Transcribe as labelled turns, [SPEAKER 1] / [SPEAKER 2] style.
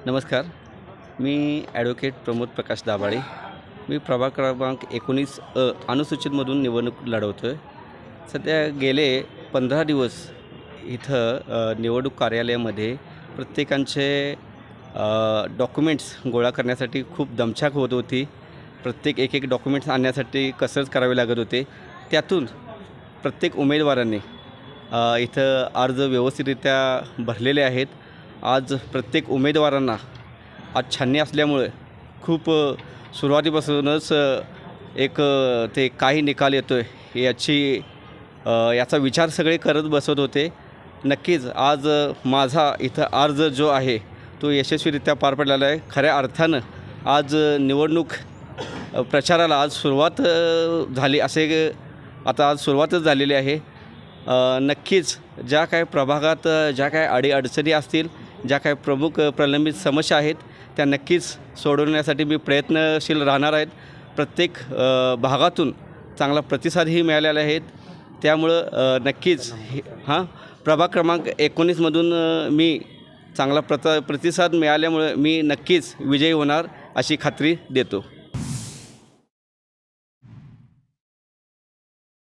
[SPEAKER 1] नमस्कार. मी ॲडव्होकेट प्रमोद प्रकाश दाभाडे. मी प्रभाग क्रमांक 19 अनुसूचितमधून निवडणूक लढवतो आहे. सध्या गेले 15 दिवस इथं निवडणूक कार्यालयामध्ये प्रत्येकांचे डॉक्युमेंट्स गोळा करण्यासाठी खूप दमछाक होत होती. प्रत्येक एक डॉक्युमेंट्स आणण्यासाठी कसरत करावी लागत होते. त्यातून प्रत्येक उमेदवारांनी इथं अर्ज व्यवस्थितरित्या भरलेले आहेत. आज प्रत्येक उमेदवारांना आज छाननी असल्यामुळे खूप सुरुवातीपासूनच ते काही निकाल येतो आहे याचा विचार सगळे करत बसत होते. नक्कीच आज माझा इथं अर्ज जो आहे तो यशस्वीरित्या पार पडलेला आहे. खऱ्या अर्थानं आज निवडणूक प्रचाराला आज सुरुवात झाली आता आज सुरुवातच झालेली आहे. नक्कीच ज्या काय प्रभागात ज्या काय अडीअडचणी असतील, ज्या काय प्रमुख प्रलंबित समस्या आहेत त्या नक्कीच सोडवण्यासाठी मी प्रयत्नशील राहणार आहेत. प्रत्येक भागातून चांगला प्रतिसादही मिळालेला आहे. त्यामुळं नक्कीच प्रभाग क्रमांक 19मधून मी चांगला प्रतिसाद मिळाल्यामुळे मी नक्कीच विजयी होणार अशी खात्री देतो.